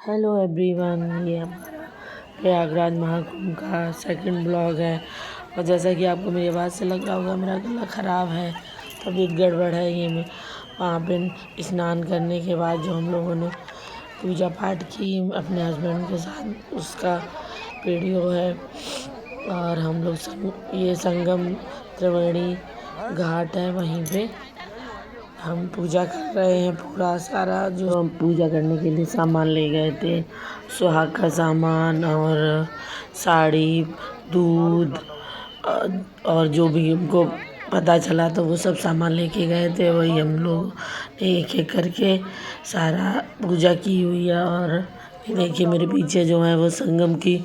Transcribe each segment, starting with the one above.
Hello everyone, ये हमारा प्रयागराज महाकुंभ का सेकंड ब्लॉग है। और जैसा कि आपको मेरी आवाज़ से लग रहा होगा, मेरा गला ख़राब है, तबीयत गड़बड़ है। ये मैं वहाँ पे स्नान करने के बाद जो हम लोगों ने पूजा पाठ की अपने हस्बैंड के साथ, उसका वीडियो है। और हम लोग ये संगम त्रिवेणी घाट है, वहीं पे हम पूजा कर रहे हैं। पूरा सारा जो हम पूजा करने के लिए सामान ले गए थे, सुहाग का सामान और साड़ी, दूध और जो भी हमको पता चला तो वो सब सामान लेके गए थे। वही हम लोग ने एक एक करके सारा पूजा की हुई है। और ये देखिए मेरे पीछे जो है वो संगम की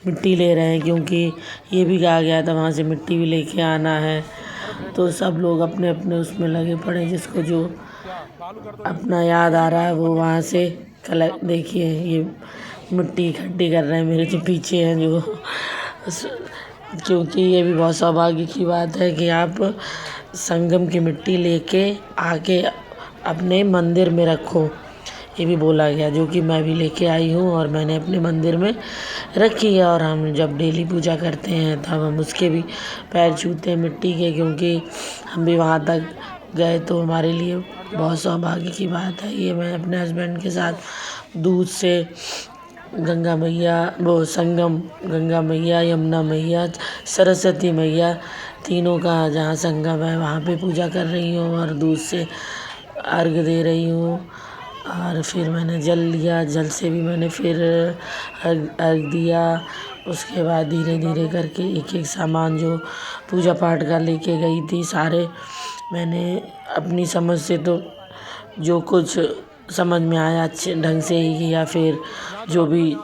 मिट्टी ले रहे हैं, क्योंकि ये भी कहा गया था वहाँ से मिट्टी भी लेके आना है। तो सब लोग अपने अपने उसमें लगे पड़े, जिसको जो अपना याद आ रहा है वो वहाँ से कलेक्ट। देखिए ये मिट्टी इकट्ठी कर रहे हैं मेरे जो पीछे हैं, जो क्योंकि ये भी बहुत सौभाग्य की बात है कि आप संगम की मिट्टी लेके आके अपने मंदिर में रखो। ये भी बोला गया, जो कि मैं भी लेके आई हूँ और मैंने अपने मंदिर में रखी है। और हम जब डेली पूजा करते हैं तब हम उसके भी पैर छूते हैं मिट्टी के, क्योंकि हम भी वहाँ तक गए तो हमारे लिए बहुत सौभाग्य की बात है। ये मैं अपने हस्बैंड के साथ दूध से गंगा मैया, वो संगम, गंगा मैया, यमुना मैया, सरस्वती मैया, तीनों का जहाँ संगम है वहाँ पे पूजा कर रही हूँ और दूध से अर्घ दे रही हूँ। और फिर मैंने जल लिया, जल से भी मैंने फिर अर्घ दिया। उसके बाद धीरे धीरे करके एक एक सामान जो पूजा पाठ का लेके गई थी सारे मैंने अपनी समझ से, तो जो कुछ समझ में आया अच्छे ढंग से ही किया। फिर जो भी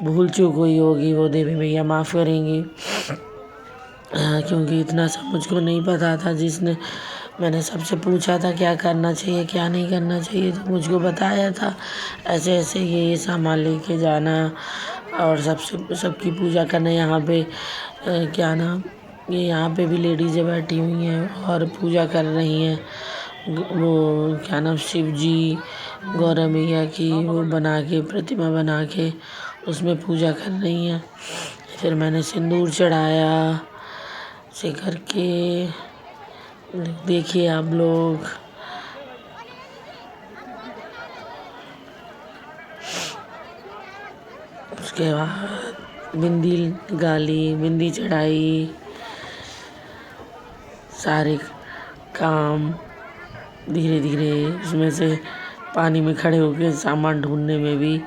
भूल चूक हुई होगी वो देवी मैया माफ़ करेंगी, क्योंकि इतना सब मुझको नहीं पता था। मैंने सबसे पूछा था क्या करना चाहिए क्या नहीं करना चाहिए, तो मुझको बताया था ऐसे ऐसे ये सामान लेके जाना और सबकी पूजा करना। यहाँ पे क्या नाम, ये यहाँ पे भी लेडीज़ें बैठी हुई हैं और पूजा कर रही हैं। वो क्या नाम, शिव जी, गौरा मैया की वो बना के, प्रतिमा बना के उसमें पूजा कर रही हैं। फिर मैंने सिंदूर चढ़ाया से करके, देखिए आप लोग। उसके बाद बिंदी गाली, बिंदी चढ़ाई, सारे काम धीरे धीरे। उसमें से पानी में खड़े होकर सामान ढूंढने में भी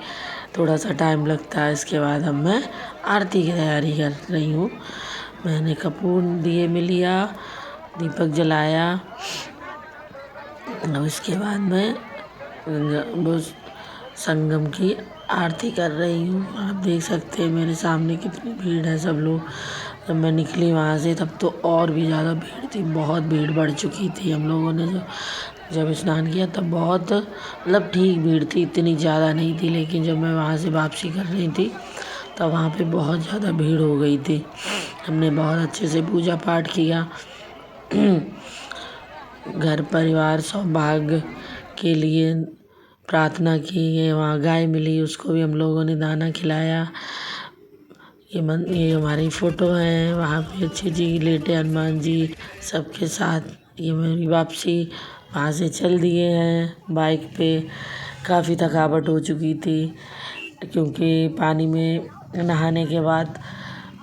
थोड़ा सा टाइम लगता है। इसके बाद अब मैं आरती की तैयारी कर रही हूँ। मैंने कपूर दिए में लिया, दीपक जलाया और उसके बाद मैं वो संगम की आरती कर रही हूँ। आप देख सकते हैं मेरे सामने कितनी भीड़ है, सब लोग। जब मैं निकली वहाँ से तब तो और भी ज़्यादा भीड़ थी, बहुत भीड़ बढ़ चुकी थी। हम लोगों ने जब स्नान किया तब बहुत, मतलब ठीक भीड़ थी, इतनी ज़्यादा नहीं थी। लेकिन जब मैं वहाँ से वापसी कर रही थी तब वहाँ पे बहुत ज़्यादा भीड़ हो गई थी। हमने बहुत अच्छे से पूजा पाठ किया। घर परिवार सौभाग्य के लिए प्रार्थना की। है वहाँ गाय मिली, उसको भी हम लोगों ने दाना खिलाया। ये हमारी फ़ोटो है, वहाँ पे अच्छे जी लेटे हनुमान जी सबके साथ। ये मेरी वापसी वहाँ से चल दिए हैं बाइक पे। काफ़ी थकावट हो चुकी थी, क्योंकि पानी में नहाने के बाद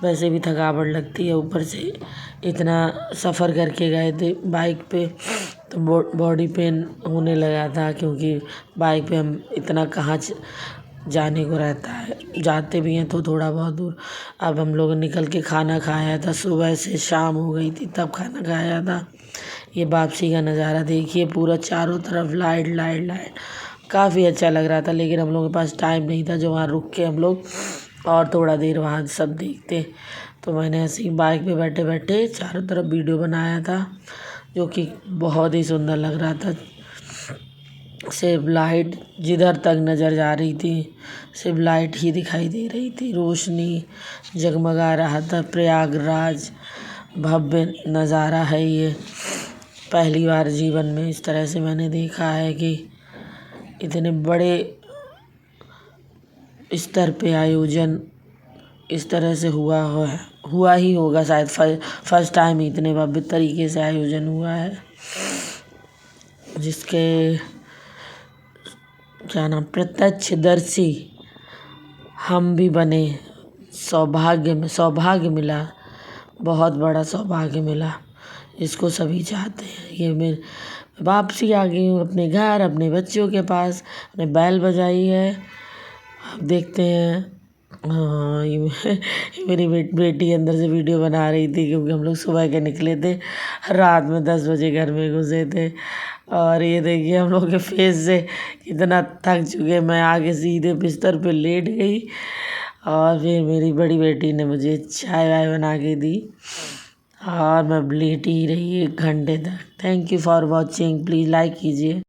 वैसे भी थकावट लगती है, ऊपर से इतना सफ़र करके गए थे बाइक पे, तो बॉडी पेन होने लगा था। क्योंकि बाइक पे हम इतना कहाँ जाने को रहता है, जाते भी हैं तो थोड़ा बहुत दूर। अब हम लोग निकल के खाना खाया था, सुबह से शाम हो गई थी तब खाना खाया था। ये वापसी का नज़ारा देखिए, पूरा चारों तरफ लाइट लाइट लाइट, काफ़ी अच्छा लग रहा था। लेकिन हम लोगों के पास टाइम नहीं था जो वहाँ रुक के हम लोग और थोड़ा देर वहाँ सब देखते। तो मैंने ऐसे ही बाइक पे बैठे बैठे चारों तरफ वीडियो बनाया था, जो कि बहुत ही सुंदर लग रहा था। सिर्फ लाइट जिधर तक नज़र जा रही थी, सिर्फ लाइट ही दिखाई दे रही थी, रोशनी जगमगा रहा था। प्रयागराज भव्य नज़ारा है ये। पहली बार जीवन में इस तरह से मैंने देखा है कि इतने बड़े स्तर पे आयोजन इस तरह से हुआ ही होगा शायद। फर्स्ट टाइम इतने भव्य तरीके से आयोजन हुआ है, जिसके क्या नाम प्रत्यक्षदर्शी हम भी बने। सौभाग्य मिला, बहुत बड़ा सौभाग्य मिला, जिसको सभी चाहते हैं। ये मेरे वापसी आ गई हूँ अपने घर, अपने बच्चों के पास। अपने बैल बजाई है, अब देखते हैं। हाँ, ये मेरी बेटी अंदर से वीडियो बना रही थी, क्योंकि हम लोग सुबह के निकले थे, रात में 10 बजे घर में घुसे थे। और ये देखिए हम लोग के फेस से कितना थक चुके। मैं आके सीधे बिस्तर पे लेट गई, और फिर मेरी बड़ी बेटी ने मुझे चाय वाय बना के दी, और मैं लेटी ही रही 1 घंटे तक। Thank you for watching. Please like कीजिए।